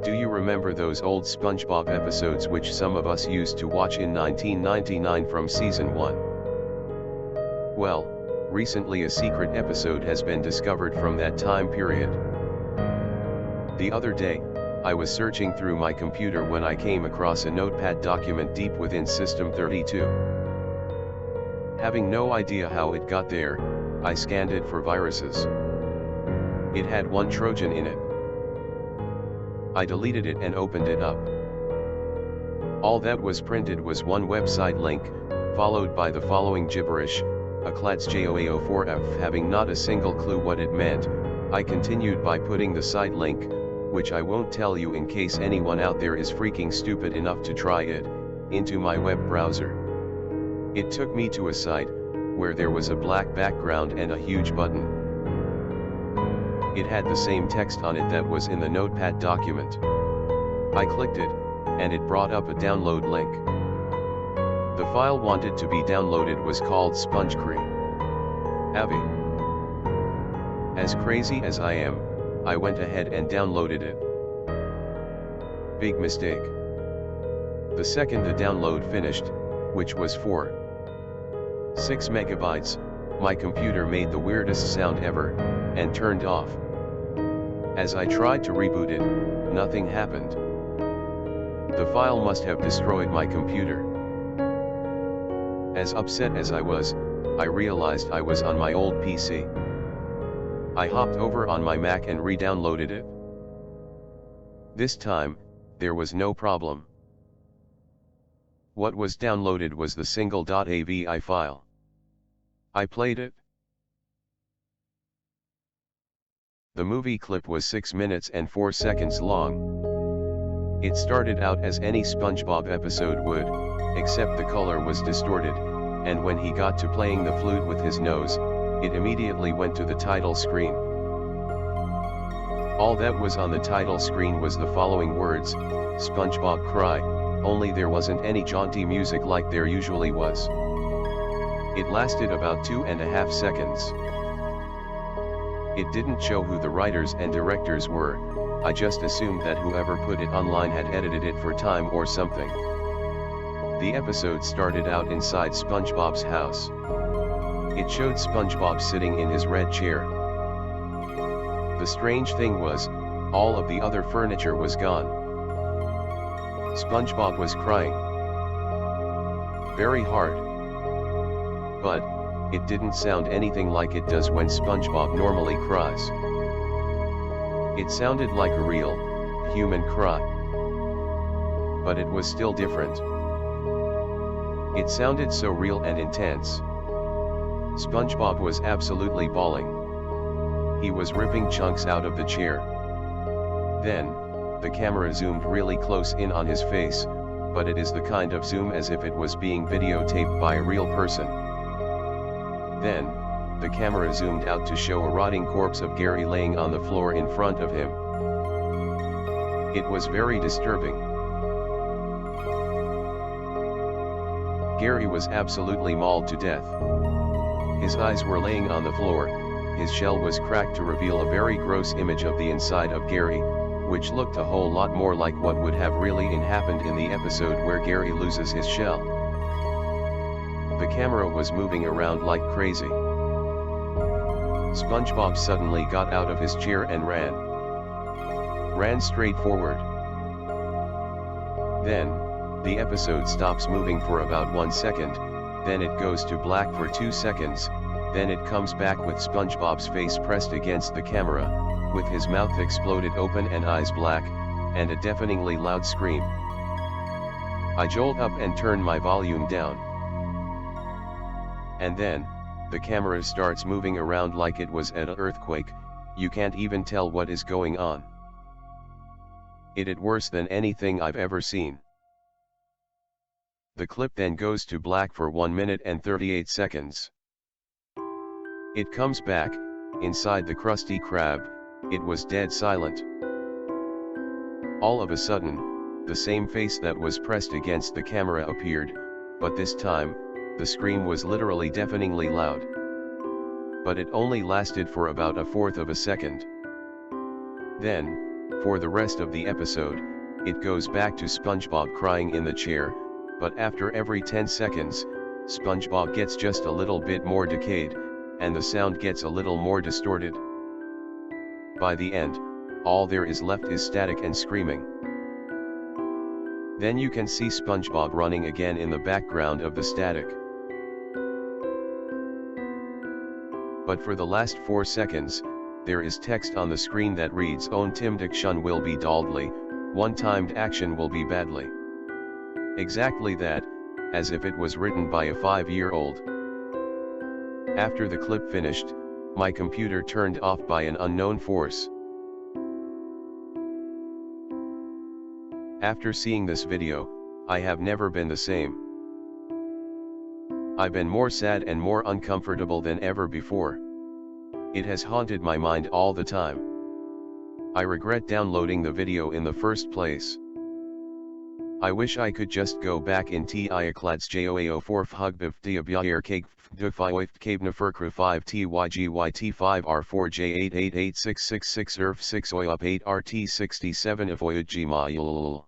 Do you remember those old SpongeBob episodes which some of us used to watch in 1999 from season 1? Well, recently a secret episode has been discovered from that time period. The other day, I was searching through my computer when I came across a notepad document deep within System 32. Having no idea how it got there, I scanned it for viruses. It had one Trojan in it. I deleted it and opened it up. All that was printed was one website link, followed by the following gibberish, a clats JOAO4F. Having not a single clue what it meant, I continued by putting the site link, which I won't tell you in case anyone out there is freaking stupid enough to try it, into my web browser. It took me to a site, where there was a black background and a huge button. It had the same text on it that was in the notepad document. I clicked it, and it brought up a download link. The file wanted to be downloaded was called Spongecry.avi. As crazy as I am, I went ahead and downloaded it. Big mistake. The second the download finished, which was 6 megabytes, my computer made the weirdest sound ever, and turned off. As I tried to reboot it, nothing happened. The file must have destroyed my computer. As upset as I was, I realized I was on my old PC. I hopped over on my Mac and re-downloaded it. This time, there was no problem. What was downloaded was the single .avi file. I played it. The movie clip was 6 minutes and 4 seconds long. It started out as any SpongeBob episode would, except the color was distorted, and when he got to playing the flute with his nose, it immediately went to the title screen. All that was on the title screen was the following words, SpongeBob cry, only there wasn't any jaunty music like there usually was. It lasted about 2.5 seconds. It didn't show who the writers and directors were. I just assumed that whoever put it online had edited it for time or something. The episode started out inside SpongeBob's house. It showed SpongeBob sitting in his red chair. The strange thing was, all of the other furniture was gone. SpongeBob was crying. Very hard. But, it didn't sound anything like it does when SpongeBob normally cries. It sounded like a real, human cry. But it was still different. It sounded so real and intense. SpongeBob was absolutely bawling. He was ripping chunks out of the chair. Then, the camera zoomed really close in on his face, but it is the kind of zoom as if it was being videotaped by a real person. Then, the camera zoomed out to show a rotting corpse of Gary laying on the floor in front of him. It was very disturbing. Gary was absolutely mauled to death. His eyes were laying on the floor, his shell was cracked to reveal a very gross image of the inside of Gary, which looked a whole lot more like what would have really happened in the episode where Gary loses his shell. The camera was moving around like crazy. SpongeBob suddenly got out of his chair and ran. Ran straight forward. Then, the episode stops moving for about 1 second, then it goes to black for 2 seconds, then it comes back with SpongeBob's face pressed against the camera, with his mouth exploded open and eyes black, and a deafeningly loud scream. I jolt up and turn my volume down. And then, the camera starts moving around like it was at an earthquake. You can't even tell what is going on. It is worse than anything I've ever seen. The clip then goes to black for 1 minute and 38 seconds. It comes back, inside the Krusty Krab, it was dead silent. All of a sudden, the same face that was pressed against the camera appeared, but this time, the scream was literally deafeningly loud. But it only lasted for about 1/4 of a second. Then, For the rest of the episode, it goes back to SpongeBob crying in the chair, but after every 10 seconds, SpongeBob gets just a little bit more decayed, and the sound gets a little more distorted. By the end, all there is left is static and screaming. Then you can see SpongeBob running again in the background of the static. But for the last 4 seconds, there is text on the screen that reads "On Timdiction will be daldly, one-timed action will be badly." Exactly that, as if it was written by a 5-year-old. After the clip finished, my computer turned off by an unknown force. After seeing this video, I have never been the same. I've been more sad and more uncomfortable than ever before. It has haunted my mind all the time. I regret downloading the video in the first place. I wish I could just go back in Tiaclads Joao 4 Hugbif Diabier Cake Defioift Cabneferkra 5 TYGYT 5 R4 J888666 ERF 6 OIUP 8 RT 67 Avoyajima